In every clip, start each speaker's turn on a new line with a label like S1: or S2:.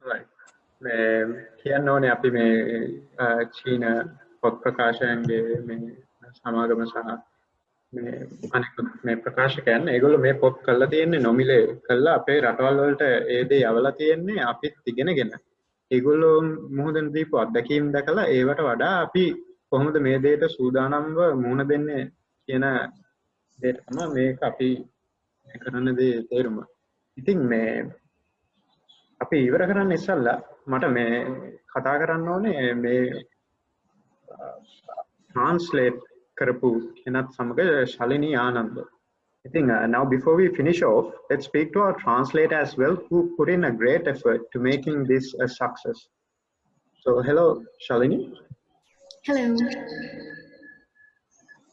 S1: right. කියන්න ඕනේ අපි මේ චීන පොත් ප්‍රකාශකයන්ගේ මේ සමාගම සහ මේ අනිකුත් මේ ප්‍රකාශකයන් ඒගොල්ලෝ මේ පොත් කරලා තියෙන්නේ නොමිලේ කරලා අපේ රටවල් වලට ඒ දේ යවලා තියෙන්නේ අපිත් ඉගෙනගෙන. ඒගොල්ලෝ මොහොතෙන් දීපු අත්දැකීම් දැකලා ඒවට වඩා අපි කොහොමද මේ දෙයට සූදානම්ව මුහුණ දෙන්නේ කියන දෙයට තමයි මේක අපි කරන දේ තේරුම. ඉතින් මේ අපි ඉවර කරන්න ඉස්සෙල්ලා මට මේ කතා කරන්න ඕනේ මේ translate කරපු කෙනත් සමග ශාලිනී Ananda. I think now before we finish off, let's speak to our translator as well, who put in a great effort to making this a success. So hello, Shalini.
S2: Hello.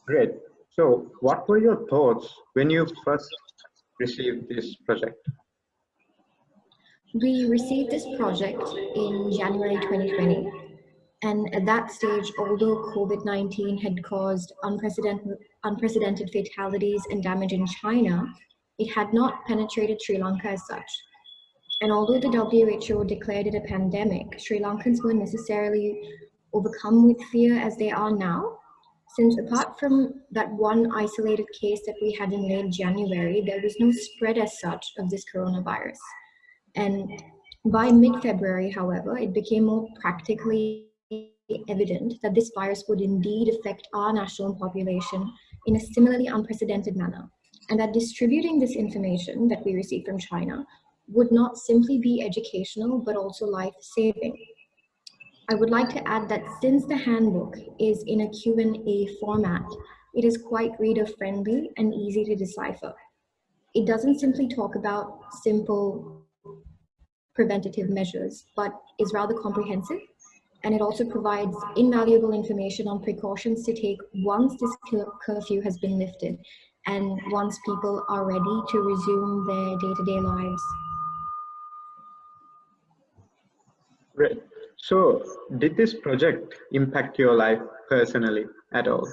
S1: Great. So what were your thoughts when you first received this project?
S2: We received this project in January 2020. And at that stage, although COVID-19 had caused unprecedented fatalities and damage in China, it had not penetrated Sri Lanka as such. And although the WHO declared it a pandemic, Sri Lankans weren't necessarily overcome with fear as they are now, since apart from that one isolated case that we had in late January, there was no spread as such of this coronavirus. And by mid-February, however, it became more practically evident that this virus would indeed affect our national population in a similarly unprecedented manner, and that distributing this information that we received from China would not simply be educational, but also life-saving. I would like to add that since the handbook is in a Q&A format, it is quite reader-friendly and easy to decipher. It doesn't simply talk about simple preventative measures, but is rather comprehensive. And it also provides invaluable information on precautions to take once this curfew has been lifted and once people are ready to resume their day-to-day lives.
S1: Great. So did this project impact your life personally at all?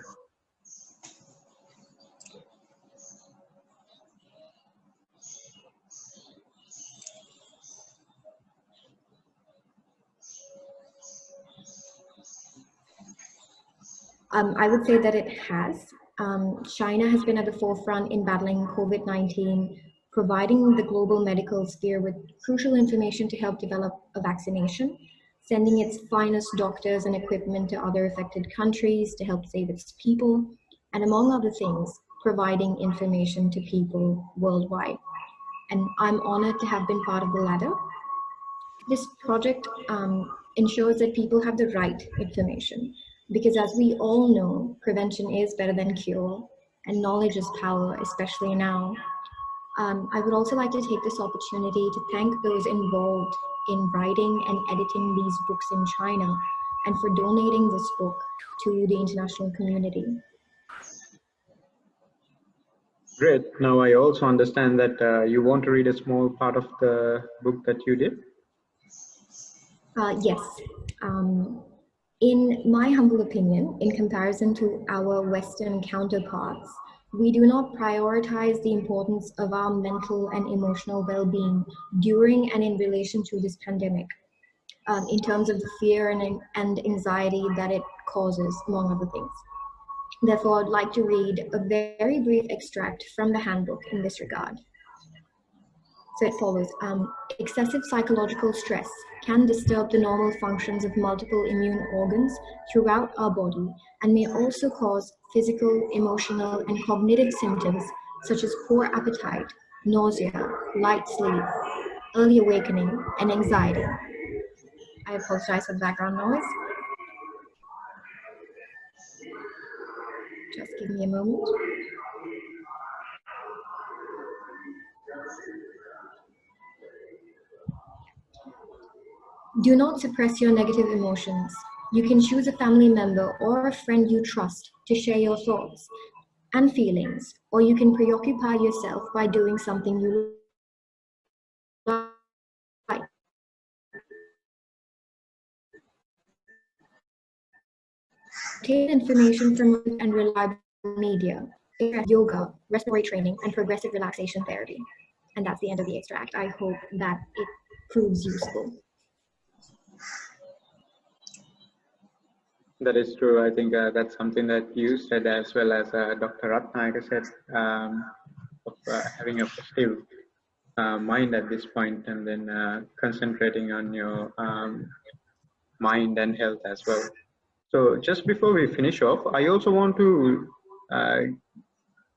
S2: I would say that it has. China has been at the forefront in battling COVID-19, providing the global medical sphere with crucial information to help develop a vaccination, sending its finest doctors and equipment to other affected countries to help save its people, and among other things, providing information to people worldwide. And I'm honored to have been part of the latter. This project ensures that people have the right information, because as we all know, prevention is better than cure, and knowledge is power, especially now. I would also like to take this opportunity to thank those involved in writing and editing these books in China, and for donating this book to the international community.
S1: Great. Now I also understand that you want to read a small part of the book that you did.
S2: Yes. In my humble opinion, in comparison to our Western counterparts, we do not prioritize the importance of our mental and emotional well-being during and in relation to this pandemic, in terms of the fear and anxiety that it causes, among other things. Therefore, I'd like to read a very brief extract from the handbook in this regard. So it follows, excessive psychological stress can disturb the normal functions of multiple immune organs throughout our body and may also cause physical, emotional, and cognitive symptoms such as poor appetite, nausea, light sleep, early awakening, and anxiety. I apologize for the background noise. Just give me a moment. Do not suppress your negative emotions. You can choose a family member or a friend you trust to share your thoughts and feelings, or you can preoccupy yourself by doing something you like. Take information from and reliable media, yoga, respiratory training, and progressive relaxation therapy. And that's the end of the extract. I hope that it proves useful.
S1: That is true. I think that's something that you said as well as Dr. Ratnayaka said, of having a positive mind at this point, and then concentrating on your mind and health as well. So just before we finish off, I also want to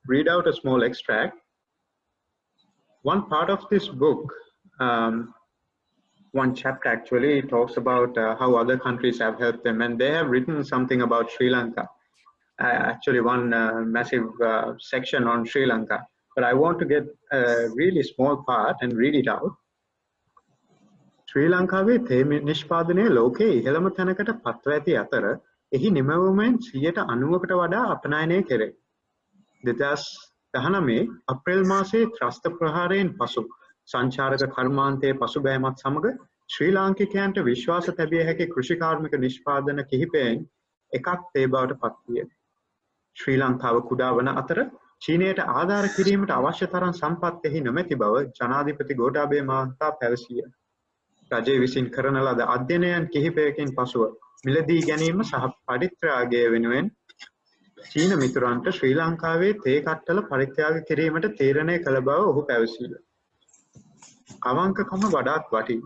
S1: read out a small extract. One part of this book, one chapter actually talks about how other countries have helped them, and they have written something about Sri Lanka. Actually, one massive section on Sri Lanka. But I want to get a really small part and read it out. ශ්‍රී ලංකාවේ තේ නිෂ්පාදනය ලෝකයේ ඉහළම තැනකට පත්ව ඇති අතර එහි නිමවුමෙන් 90%කට වඩා අපනයනය කෙරේ. 2019 අප්‍රේල් මාසයේ ත්‍රස්ත ප්‍රහාරයෙන් පසු සංචාරක කර්මාන්තයේ පසුබෑමත් සමග ශ්‍රී ලාංකිකයන්ට විශ්වාස තැබිය හැකි කෘෂි කාර්මික නිෂ්පාදන කිහිපයෙන් එකක් තේ බවට පත් විය. ශ්‍රී ලංකාව කුඩා වන අතර චීනයට ආධාර කිරීමට අවශ්‍ය තරම් සම්පත් එහි නොමැති බව ජනාධිපති ගෝඨාභය මහතා පැවසිය. රජය විසින් කරන ලද අධ්‍යයනයන් කිහිපයකින් පසුව මිලදී ගැනීම සහ පරිත්‍යාගය වෙනුවෙන් චීන මිතුරන්ට ශ්‍රී ලංකාවේ තේ කට්ටල පරිත්‍යාග කිරීමට තීරණය කළ බව ඔහු පැවසීය. අවංකකම වඩාත් වටී.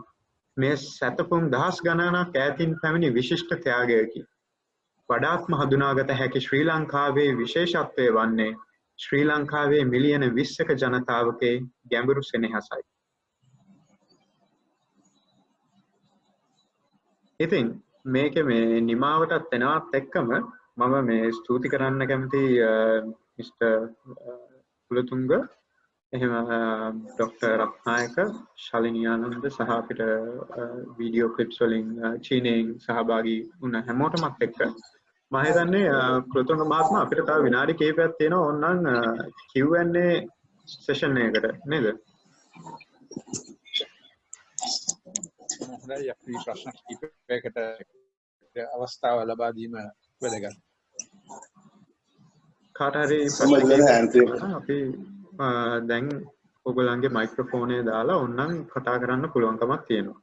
S1: මේ සැතපුම් දහස් ගණනක් ඈතින් පැමිණි විශිෂ්ට ත්‍යාගයකි. වඩාත්ම හඳුනාගත හැකි ශ්‍රී ලංකාවේ විශේෂත්වය වන්නේ ශ්‍රී ලංකාවේ මිලියන 20ක ජනතාවගේ ගැඹුරු සෙනෙහසයි. ඉතින් මේකේ මේ නිමාවටත් එනවත් එක්කම මම මේ ස්තුති කරන්න කැමති මිස්ටර් කුලතුංග, එහෙම ડોક્ટર රත්නායක, ශාලිනී ආනන්ද සහ අපිට වීඩියෝ ක්ලිප්ස් වලින් චීනයෙන් සහභාගී වුණ හැමෝටමත් එක්ක මම හිතන්නේ කුලතුංග මහත්මයා අපිට තව විනාඩි කිහිපයක් තියෙනවා ඕනනම් Q&A සෙෂන් එකකට නේද?
S3: හොඳයි, අපි ප්‍රශ්න කිහිපයකට අවස්ථාව ලබා දීම වැදගත්.
S1: කාට හරි ප්‍රශ්න අපි දැන් ඔයගොල්ලන්ගේ මයික්‍රොෆෝනය දාලා ඕනනම් කතා කරන්න පුළුවන්කමක් තියෙනවා.